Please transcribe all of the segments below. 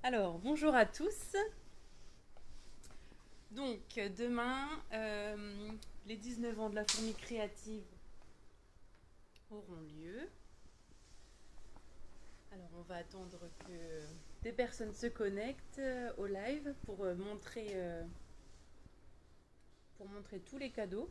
Alors, bonjour à tous. Donc, demain, les 19 ans de la fourmi créative auront lieu. Alors, on va attendre que des personnes se connectent au live pour montrer tous les cadeaux.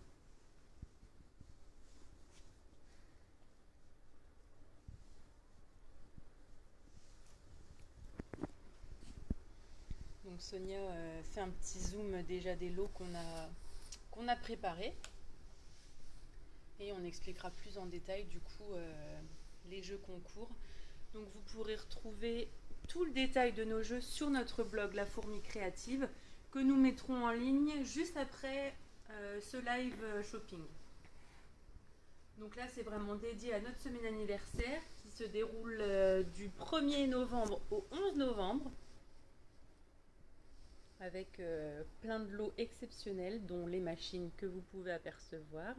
Donc, Sonia fait un petit zoom déjà des lots qu'on a préparés. Et on expliquera plus en détail du coup les jeux concours. Donc vous pourrez retrouver tout le détail de nos jeux sur notre blog La Fourmi Créative que nous mettrons en ligne juste après ce live shopping. Donc là c'est vraiment dédié à notre semaine anniversaire qui se déroule du 1er novembre au 11 novembre avec plein de lots exceptionnels dont les machines que vous pouvez apercevoir.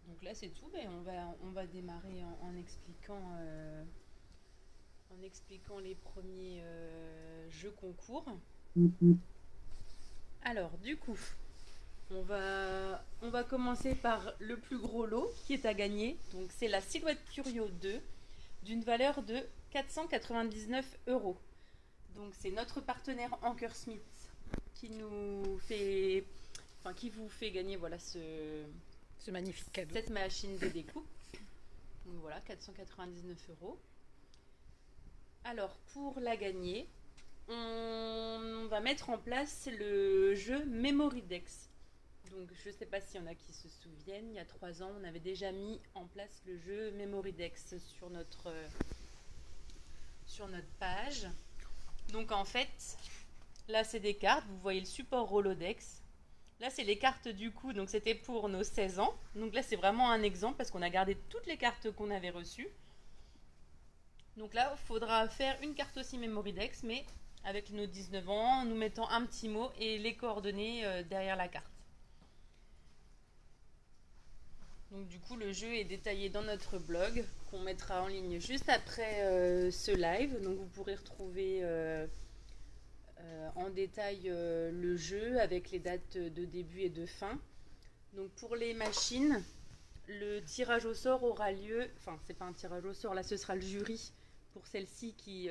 Donc là c'est tout, mais on va démarrer en expliquant les premiers jeux concours. Alors du coup, on va commencer par le plus gros lot qui est à gagner. Donc c'est la Silhouette Curio 2 d'une valeur de 499 €. Donc c'est notre partenaire Anker Smith qui qui vous fait gagner voilà ce magnifique cadeau. Cette machine de découpe. Donc voilà, 499 €. Alors pour la gagner, on va mettre en place le jeu Memory Dex. Donc je ne sais pas s'il y en a qui se souviennent, il y a 3 ans, on avait déjà mis en place le jeu Memory Dex sur notre page. Donc en fait, là c'est des cartes, vous voyez le support Rolodex. Là, c'est les cartes du coup, donc c'était pour nos 16 ans. Donc là, c'est vraiment un exemple parce qu'on a gardé toutes les cartes qu'on avait reçues. Donc là, il faudra faire une carte aussi Memory Dex, mais avec nos 19 ans, en nous mettant un petit mot et les coordonnées derrière la carte. Donc du coup, le jeu est détaillé dans notre blog, qu'on mettra en ligne juste après ce live. Donc vous pourrez retrouver en détail le jeu avec les dates de début et de fin. Donc pour les machines, le tirage au sort aura lieu, enfin c'est pas un tirage au sort, là ce sera le jury pour celle-ci qui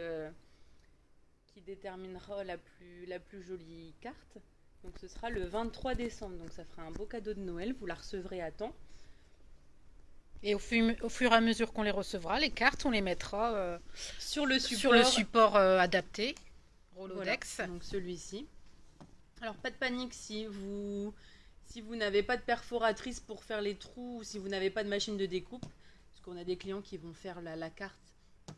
déterminera la plus jolie carte. Donc ce sera le 23 décembre, donc ça fera un beau cadeau de Noël, vous la recevrez à temps. Et au fur et à mesure qu'on les recevra, les cartes, on les mettra sur le support adapté, Rolodex. Voilà, donc celui-ci. Alors pas de panique si vous n'avez pas de perforatrice pour faire les trous ou si vous n'avez pas de machine de découpe, parce qu'on a des clients qui vont faire la carte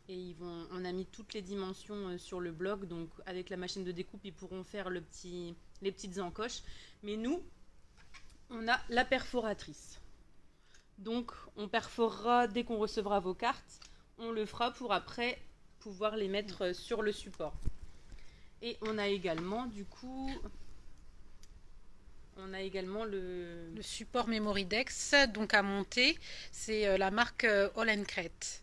et on a mis toutes les dimensions sur le blog, donc avec la machine de découpe ils pourront faire les petites encoches, mais nous on a la perforatrice, donc on perforera dès qu'on recevra vos cartes, on le fera pour après pouvoir les mettre sur le support. Et on a également du coup le support Memory Dex donc à monter, c'est la marque All & Crate.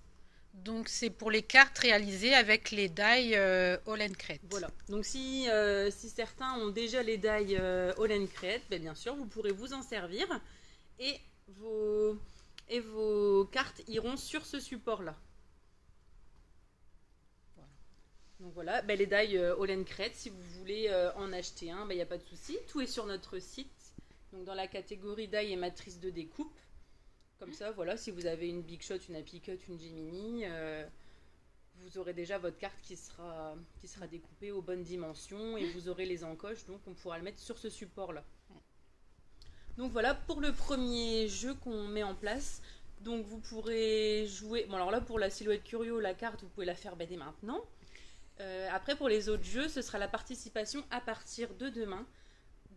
Donc c'est pour les cartes réalisées avec les die All & Crate. Voilà. Donc si certains ont déjà les die All & Crate, bien sûr vous pourrez vous en servir et vos cartes iront sur ce support là. Donc voilà, les die All & Crate, si vous voulez en acheter un, il n'y a pas de souci. Tout est sur notre site, donc dans la catégorie die et matrice de découpe. Comme ça, voilà, si vous avez une Big Shot, une Happy Cut, une Gemini, vous aurez déjà votre carte qui sera découpée aux bonnes dimensions et vous aurez les encoches, donc on pourra le mettre sur ce support-là. Donc voilà pour le premier jeu qu'on met en place. Donc vous pourrez jouer... Bon alors là pour la Silhouette Curio, la carte, vous pouvez la faire dès maintenant. Après pour les autres jeux, ce sera la participation à partir de demain.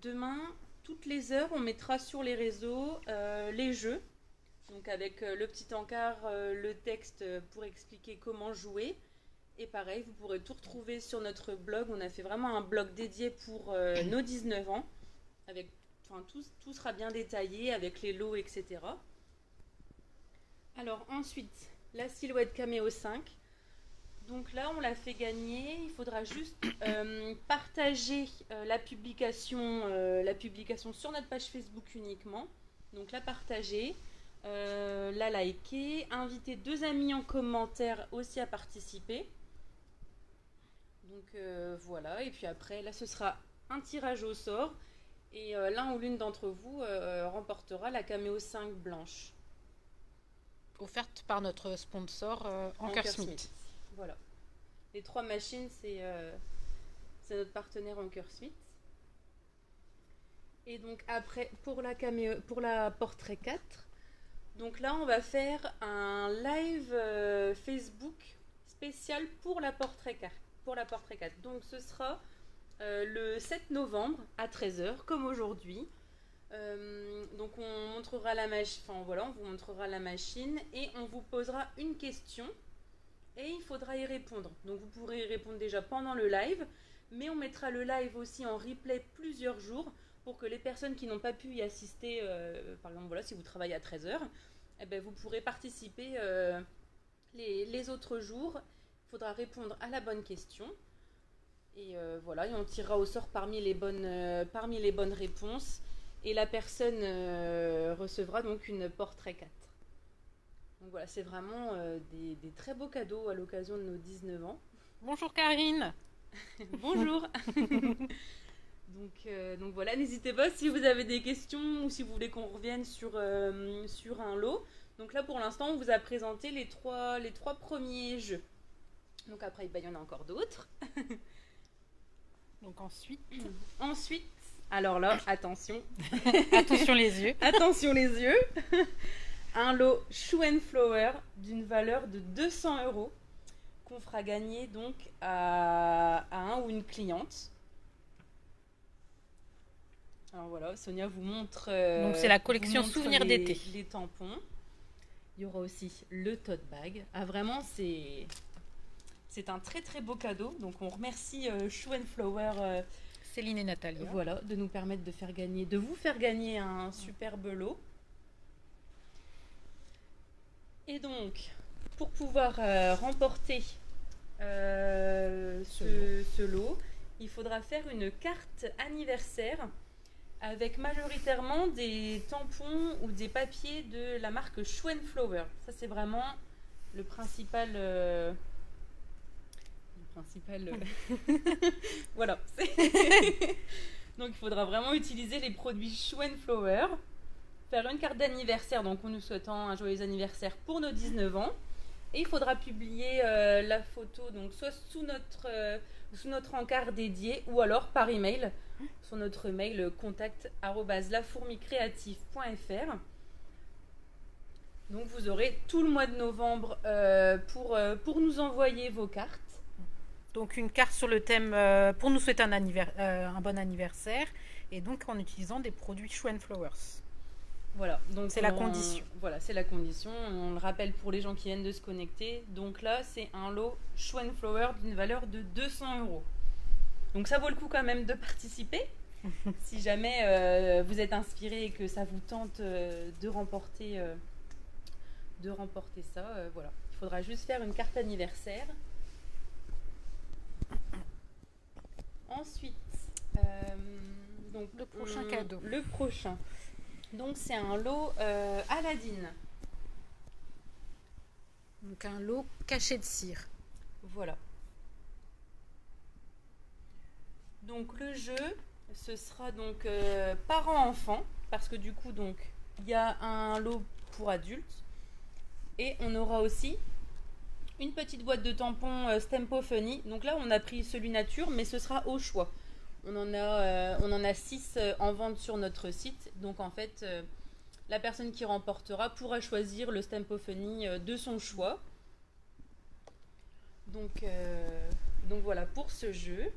Demain, toutes les heures, on mettra sur les réseaux les jeux. Donc avec le petit encart, le texte pour expliquer comment jouer Et pareil, vous pourrez tout retrouver sur notre blog. On a fait vraiment un blog dédié pour nos 19 ans. Avec, enfin, tout sera bien détaillé avec les lots, etc. Alors ensuite, la silhouette Caméo 5. Donc là, on l'a fait gagner. Il faudra juste partager la publication sur notre page Facebook uniquement. Donc la partager, la liker, inviter 2 amis en commentaire aussi à participer. Donc voilà, et puis après, là, ce sera un tirage au sort. Et l'un ou l'une d'entre vous remportera la Caméo 5 blanche. Offerte par notre sponsor Ankersmith. Voilà. Les 3 machines, c'est notre partenaire Ankersmith. Et donc après, pour la Portrait 4, donc là, on va faire un live Facebook spécial pour la Portrait 4. Donc ce sera le 7 novembre à 13 h, comme aujourd'hui. Donc on montrera la machine, enfin voilà, on vous montrera la machine et on vous posera une question et il faudra y répondre. Donc vous pourrez y répondre déjà pendant le live, mais on mettra le live aussi en replay plusieurs jours pour que les personnes qui n'ont pas pu y assister, par exemple voilà, si vous travaillez à 13 h, eh ben, vous pourrez participer les autres jours. Il faudra répondre à la bonne question. Et voilà, et on tirera au sort parmi les bonnes réponses. Et la personne recevra donc une Portrait 4. Donc voilà, c'est vraiment des très beaux cadeaux à l'occasion de nos 19 ans. Bonjour Karine. Bonjour. Donc voilà, n'hésitez pas si vous avez des questions ou si vous voulez qu'on revienne sur un lot. Donc là pour l'instant on vous a présenté les trois premiers jeux. Donc après il y en a encore d'autres. Donc ensuite, alors là, attention. Attention les yeux. Attention les yeux. Un lot Shoe & Flower d'une valeur de 200 € qu'on fera gagner donc à un ou une cliente. Alors voilà, Sonia vous montre. Donc c'est la collection Souvenirs d'été. Les tampons. Il y aura aussi le tote bag. Ah vraiment, c'est un très très beau cadeau. Donc on remercie Shoe & Flower. Céline et Nathalie. Voilà, de nous permettre de vous faire gagner un superbe lot. Et donc, pour pouvoir remporter ce lot, il faudra faire une carte anniversaire avec majoritairement des tampons ou des papiers de la marque Shoe & Flower. Ça, c'est vraiment le principal... voilà. Donc il faudra vraiment utiliser les produits Shoe & Flower, faire une carte d'anniversaire, donc en nous souhaitant un joyeux anniversaire pour nos 19 ans, et il faudra publier la photo donc soit sous notre encart dédié ou alors par email sur notre mail contact@lafourmicreative.fr. Donc vous aurez tout le mois de novembre pour nous envoyer vos cartes. Donc une carte sur le thème pour nous souhaiter un bon anniversaire et donc en utilisant des produits Shoe & Flowers. Voilà, donc c'est la condition. Voilà, c'est la condition. On le rappelle pour les gens qui viennent de se connecter. Donc là, c'est un lot Shoe & Flower d'une valeur de 200 €. Donc ça vaut le coup quand même de participer. Si jamais vous êtes inspiré et que ça vous tente de remporter ça, voilà. Il faudra juste faire une carte anniversaire. Ensuite, donc le prochain cadeau. Le prochain. Donc c'est un lot Aladdin. Donc un lot caché de cire. Voilà. Donc le jeu, ce sera donc parents-enfants, parce que du coup donc il y a un lot pour adultes et on aura aussi une petite boîte de tampons Stempo Funny. Donc là on a pris celui nature, mais ce sera au choix. On en a 6 en vente sur notre site. Donc en fait, la personne qui remportera pourra choisir le Stempo Funny de son choix. Donc voilà pour ce jeu.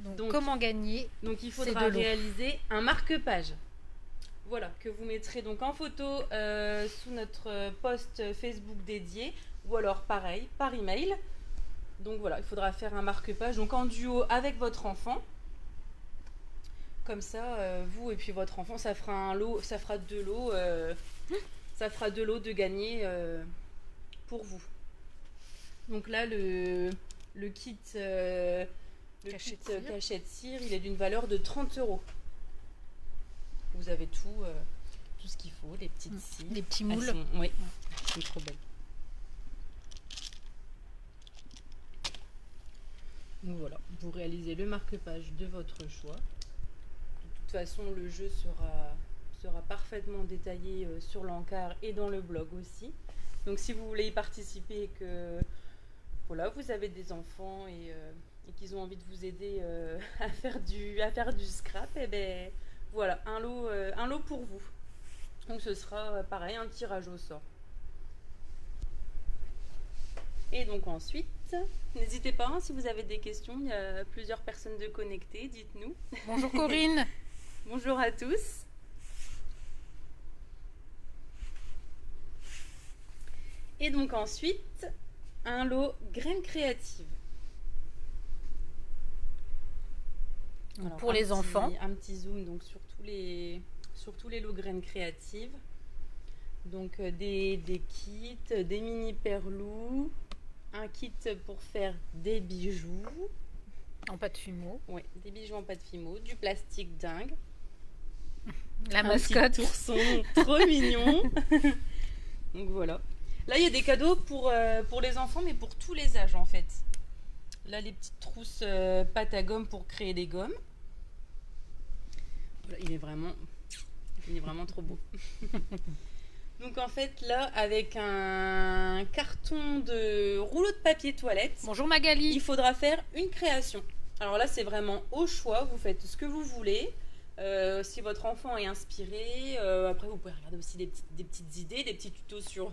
Donc comment gagner? Donc il faudra réaliser un marque-page. Voilà, que vous mettrez donc en photo sous notre post Facebook dédié, ou alors pareil, par email. Donc voilà, il faudra faire un marque-page, donc en duo avec votre enfant. Comme ça, vous et puis votre enfant, ça fera un lot, ça fera 2 lots, ça fera 2 lots de gagner pour vous. Donc là, le kit, cachette cire, il est d'une valeur de 30 €. Vous avez tout ce qu'il faut, les petites cires. Les petits moules. Oui, c'est trop belle. Donc voilà, vous réalisez le marque-page de votre choix. De toute façon, le jeu sera parfaitement détaillé sur l'encart et dans le blog aussi. Donc si vous voulez y participer et que voilà, vous avez des enfants et qu'ils ont envie de vous aider à faire du scrap, et ben voilà, un lot pour vous. Donc ce sera pareil, un tirage au sort. Et donc ensuite, n'hésitez pas, si vous avez des questions, il y a plusieurs personnes de connectées, dites-nous. Bonjour Corinne. Bonjour à tous. Et donc ensuite, un lot graines créatives. Alors, pour les enfants. Un petit zoom donc sur tous les lots graines créatives. Donc des kits, des mini perlous, un kit pour faire des bijoux. En pâte Fimo. Oui, des bijoux en pâte Fimo, du plastique dingue. La mascotte. Un petit ourson trop mignon. Donc voilà. Là, il y a des cadeaux pour les enfants, mais pour tous les âges en fait. Là, les petites trousses pâte à gomme pour créer des gommes. Voilà, il est vraiment trop beau. Donc en fait, là, avec un carton de rouleau de papier toilette. Bonjour Magali. Il faudra faire une création. Alors là, c'est vraiment au choix. Vous faites ce que vous voulez. Si votre enfant est inspiré, après vous pouvez regarder aussi des petites idées, des petits tutos sur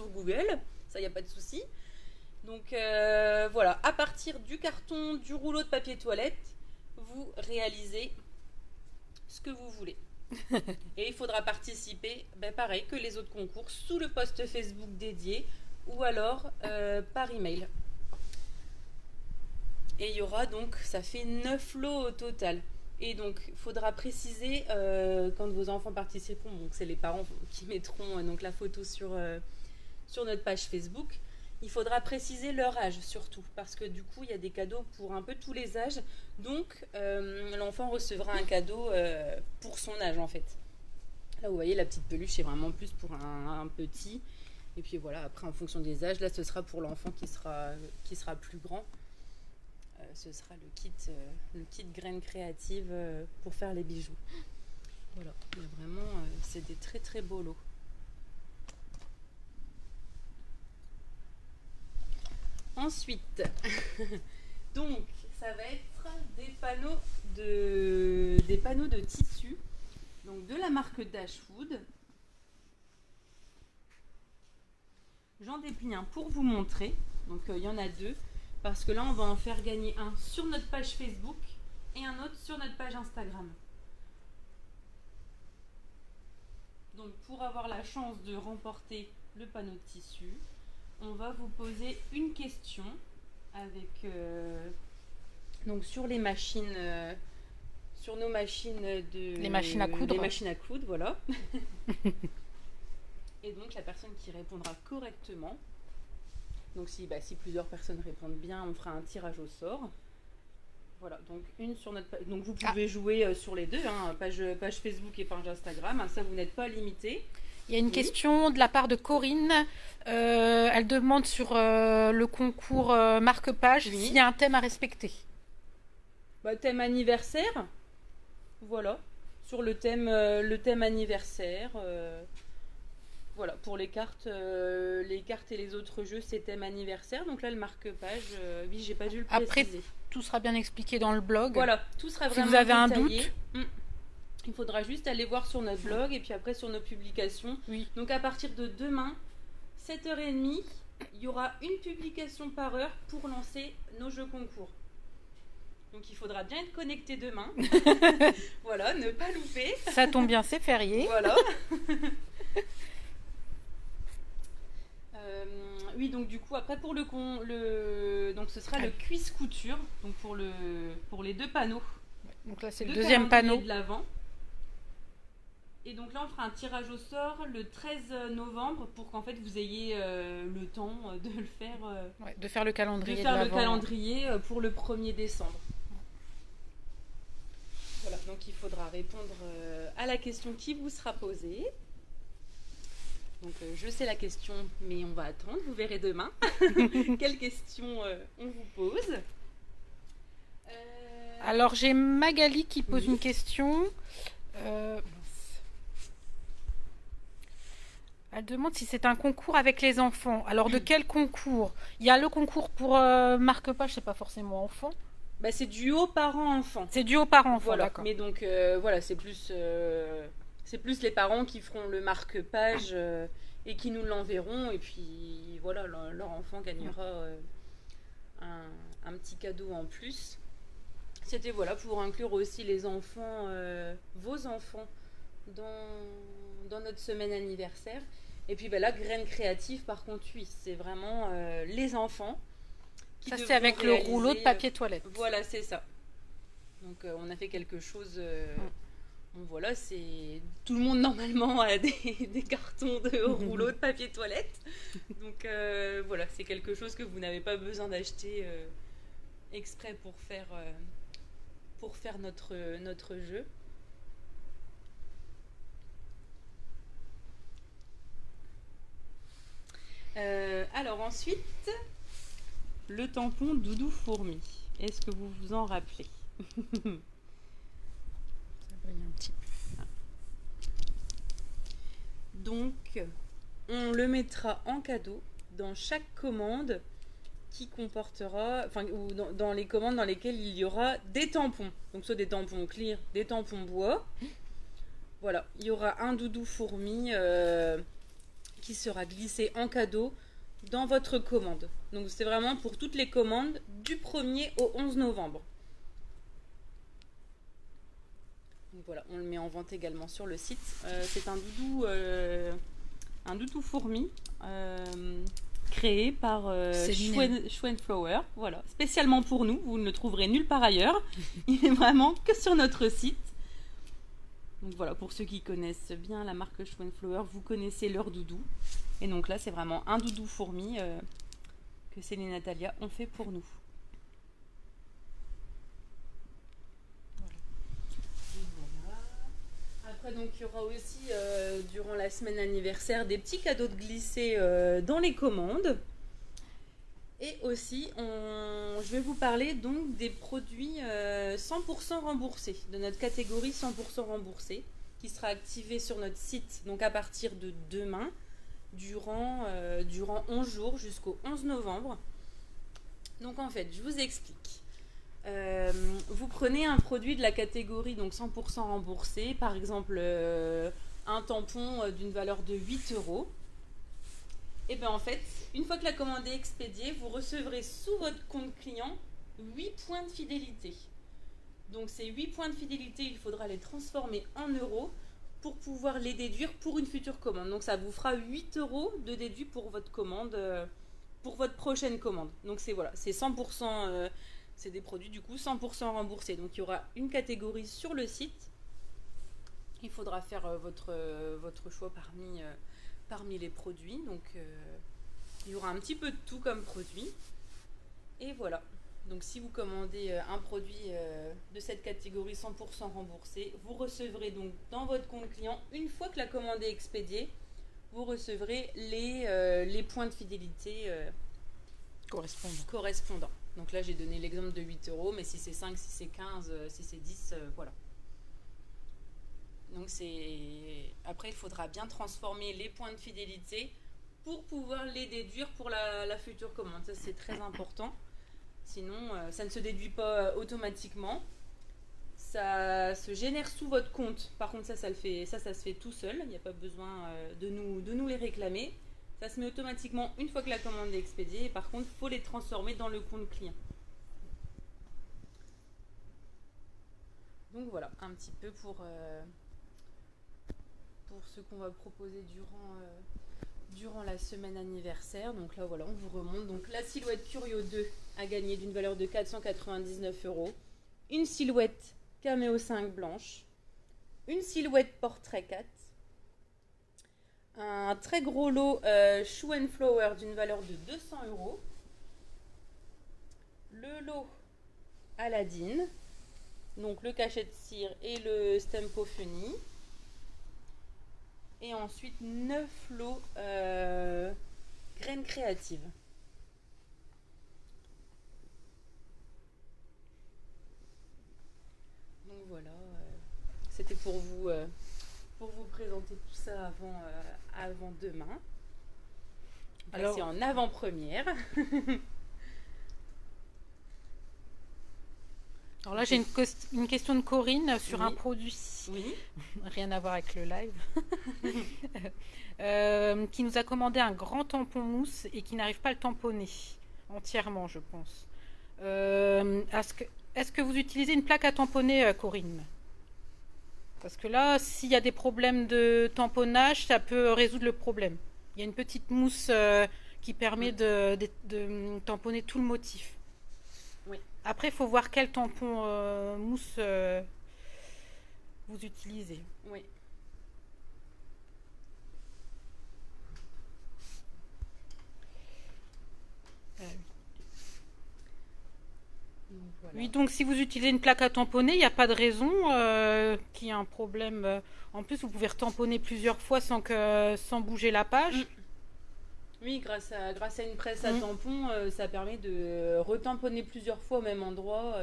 Google, ça il n'y a pas de souci. Donc voilà, à partir du carton, du rouleau de papier toilette, vous réalisez ce que vous voulez. Et il faudra participer, pareil que les autres concours, sous le post Facebook dédié ou alors par email. Et il y aura donc, ça fait 9 lots au total. Et donc, il faudra préciser, quand vos enfants participeront, donc c'est les parents qui mettront donc la photo sur notre page Facebook, il faudra préciser leur âge surtout, parce que du coup, il y a des cadeaux pour un peu tous les âges. Donc, l'enfant recevra un cadeau pour son âge en fait. Là, vous voyez, la petite peluche, c'est vraiment plus pour un petit. Et puis voilà, après, en fonction des âges, là, ce sera pour l'enfant qui sera plus grand. Ce sera le kit graines créatives pour faire les bijoux. Voilà, mais vraiment, c'est des très très beaux lots. Ensuite, donc, ça va être des panneaux de tissu, donc de la marque Dashwood. J'en déplie un pour vous montrer. Donc, il y en a 2. Parce que là, on va en faire gagner un sur notre page Facebook et un autre sur notre page Instagram. Donc, pour avoir la chance de remporter le panneau de tissu, on va vous poser une question avec donc sur les machines, sur nos machines les machines à coudre. Les machines à coudre, voilà. Et donc, la personne qui répondra correctement. Donc si plusieurs personnes répondent bien, on fera un tirage au sort. Voilà, donc une sur notre page. Donc vous pouvez jouer sur les deux, hein, page Facebook et page Instagram. Hein, ça, vous n'êtes pas limité. Il y a une question de la part de Corinne. Elle demande sur le concours marque-page s'il y a un thème à respecter. Thème anniversaire. Voilà, sur le thème anniversaire. Voilà, pour les cartes et les autres jeux, c'est thème anniversaire. Donc là, le marque-page, oui, j'ai pas dû le préciser. Après, tout sera bien expliqué dans le blog. Voilà, tout sera vraiment si vous avez détaillé. un doute, il faudra juste aller voir sur notre blog et puis après sur nos publications. Oui. Donc à partir de demain, 7h30, il y aura une publication par heure pour lancer nos jeux concours. Donc il faudra bien être connecté demain. Voilà, ne pas louper. Ça tombe bien, c'est férié. Voilà. Oui, donc du coup, après pour donc ce sera le cuisse couture, donc pour les 2 panneaux. Donc là, c'est le deuxième panneau de l'avant. Et donc là, on fera un tirage au sort le 13 novembre pour qu'en fait vous ayez le temps de le faire. De faire le calendrier. De faire le calendrier pour le 1er décembre. Voilà, donc il faudra répondre à la question qui vous sera posée. Donc je sais la question, mais on va attendre, vous verrez demain quelle question on vous pose. Alors j'ai Magali qui pose une question. Elle demande si c'est un concours avec les enfants. Alors de quel concours? Il y a le concours pour marque-page, c'est pas forcément enfant. Bah, c'est duo parents-enfants. C'est duo parents-enfants, voilà. D'accord. Mais donc voilà, c'est plus les parents qui feront le marque-page et qui nous l'enverront. Et puis voilà, leur enfant gagnera un petit cadeau en plus. C'était voilà pour inclure aussi les enfants, vos enfants, dans notre semaine anniversaire. Et puis là, Graines Créatives, par contre, oui, c'est vraiment les enfants. Ça, c'est avec le rouleau de papier toilette. Voilà, c'est ça. Donc, on a fait quelque chose. Bon, voilà, c'est. Tout le monde, normalement, a des cartons de rouleau de papier toilette. Donc, voilà, c'est quelque chose que vous n'avez pas besoin d'acheter exprès pour faire notre jeu. Alors ensuite, le tampon Doudou Fourmi. Est-ce que vous vous en rappelez? Ça brille un petit peu. Donc, on le mettra en cadeau dans chaque commande qui comportera, ou dans les commandes dans lesquelles il y aura des tampons. Donc soit des tampons clear, des tampons bois. Voilà, il y aura un Doudou Fourmi qui sera glissé en cadeau dans votre commande. Donc c'est vraiment pour toutes les commandes du 1er au 11 novembre. Donc voilà, on le met en vente également sur le site. C'est un doudou fourmi créé par Schwenflower. Voilà, spécialement pour nous. Vous ne le trouverez nulle part ailleurs. Il est vraiment que sur notre site. Donc voilà, pour ceux qui connaissent bien la marque Schwenflower, vous connaissez leur doudou. Et donc là, c'est vraiment un doudou fourmi que Céline et Natalia ont fait pour nous. Voilà. Après, donc, il y aura aussi, durant la semaine anniversaire, des petits cadeaux de glisser dans les commandes. Et aussi, je vais vous parler donc des produits 100% remboursés, de notre catégorie 100% remboursée, qui sera activée sur notre site donc à partir de demain, durant 11 jours jusqu'au 11 novembre. Donc en fait, je vous explique. Vous prenez un produit de la catégorie donc 100% remboursé, par exemple un tampon d'une valeur de 8 €. Et bien en fait, une fois que la commande est expédiée, vous recevrez sous votre compte client 8 points de fidélité. Donc ces 8 points de fidélité, il faudra les transformer en euros pour pouvoir les déduire pour une future commande. Donc ça vous fera 8 € de déduit pour votre commande, pour votre prochaine commande. Donc c'est voilà, c'est 100%, c'est des produits du coup 100% remboursés. Donc il y aura une catégorie sur le site. Il faudra faire votre choix parmi les produits. Donc il y aura un petit peu de tout comme produit. Et voilà. Donc si vous commandez un produit de cette catégorie 100% remboursé, vous recevrez donc dans votre compte client, une fois que la commande est expédiée, vous recevrez les points de fidélité correspondants. Donc là j'ai donné l'exemple de 8 €, mais si c'est 5, si c'est 15, si c'est 10, voilà. Donc après il faudra bien transformer les points de fidélité pour pouvoir les déduire pour la future commande. Ça c'est très important. Sinon, ça ne se déduit pas automatiquement. Ça se génère sous votre compte. Par contre, ça se fait tout seul. Il n'y a pas besoin de nous les réclamer. Ça se met automatiquement une fois que la commande est expédiée. Et par contre, il faut les transformer dans le compte client. Donc voilà, un petit peu pour ce qu'on va proposer durant la semaine anniversaire. Donc là voilà, on vous remonte. Donc la silhouette Curio 2 a gagné d'une valeur de 499 €. Une silhouette Caméo 5 blanche. Une silhouette Portrait 4. Un très gros lot Shoe and Flower d'une valeur de 200 €. Le lot Aladdin. Donc le cachet de cire et le Stempo Funny. Et ensuite 9 lots graines créatives. Donc voilà, c'était pour vous présenter tout ça avant demain. Alors, c'est en avant-première. Alors là, j'ai une question de Corinne sur Oui. un produit, Oui. rien à voir avec le live, qui nous a commandé un grand tampon mousse et qui n'arrive pas à le tamponner entièrement, je pense. Est-ce que vous utilisez une plaque à tamponner, Corinne? Parce que là, s'il y a des problèmes de tamponnage, ça peut résoudre le problème. Il y a une petite mousse qui permet de tamponner tout le motif. Oui. Après, il faut voir quel tampon mousse vous utilisez. Oui. Voilà. Oui, donc si vous utilisez une plaque à tamponner, il n'y a pas de raison qu'il y ait un problème. En plus, vous pouvez retamponner plusieurs fois sans bouger la page. Oui, grâce à une presse à tampon, ça permet de retamponner plusieurs fois au même endroit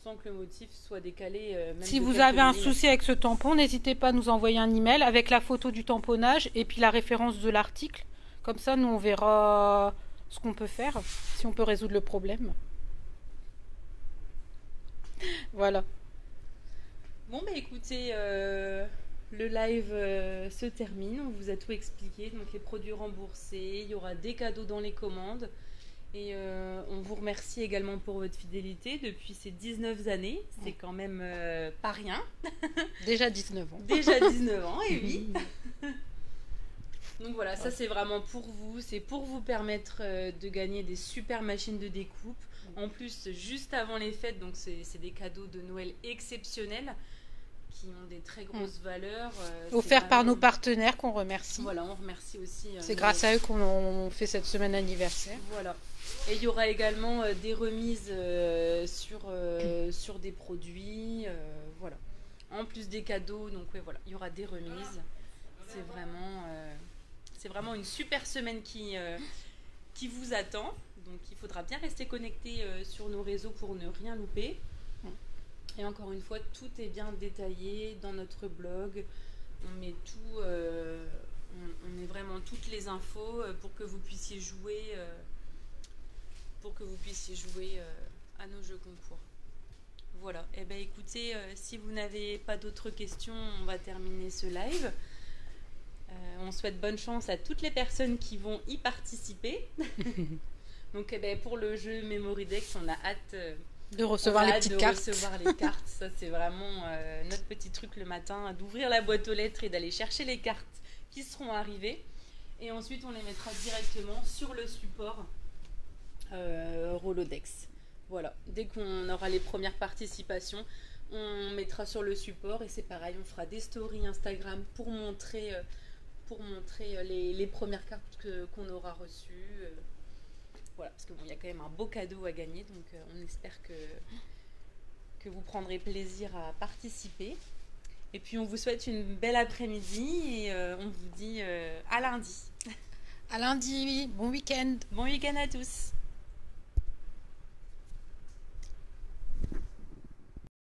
sans que le motif soit décalé. Même Si de vous quelques avez un millimètres. souci avec ce tampon, n'hésitez pas à nous envoyer un email avec la photo du tamponnage et puis la référence de l'article. Comme ça, nous, on verra ce qu'on peut faire, si on peut résoudre le problème. Voilà. Bon, bah écoutez, le live se termine. On vous a tout expliqué. Donc, les produits remboursés, il y aura des cadeaux dans les commandes. Et on vous remercie également pour votre fidélité depuis ces 19 années. C'est quand même pas rien. Déjà 19 ans. Déjà 19 ans, et oui. Donc voilà, ça c'est vraiment pour vous. C'est pour vous permettre de gagner des super machines de découpe. En plus, juste avant les fêtes, donc c'est des cadeaux de Noël exceptionnels qui ont des très grosses valeurs. Offert par nos partenaires qu'on remercie. Voilà, on remercie aussi. C'est grâce à eux qu'on fait cette semaine anniversaire. Voilà. Et il y aura également des remises sur des produits. Voilà. En plus des cadeaux, donc ouais, voilà, il y aura des remises. C'est vraiment une super semaine qui vous attend. Donc il faudra bien rester connecté sur nos réseaux pour ne rien louper. Et encore une fois, tout est bien détaillé dans notre blog. On met tout, on met vraiment toutes les infos pour que vous puissiez jouer, à nos jeux concours. Voilà. Et ben écoutez, si vous n'avez pas d'autres questions, on va terminer ce live. On souhaite bonne chance à toutes les personnes qui vont y participer. Donc pour le jeu Memory Dex, on a hâte de recevoir les petites cartes. Recevoir les cartes. Ça c'est vraiment notre petit truc le matin, d'ouvrir la boîte aux lettres et d'aller chercher les cartes qui seront arrivées. Et ensuite on les mettra directement sur le support Rolodex. Voilà, dès qu'on aura les premières participations, on mettra sur le support et c'est pareil, on fera des stories Instagram pour montrer les premières cartes qu'on aura reçues. Voilà, parce que bon, il y a quand même un beau cadeau à gagner, donc on espère que vous prendrez plaisir à participer. Et puis on vous souhaite une belle après-midi et on vous dit à lundi. À lundi, bon week-end. Bon week-end à tous.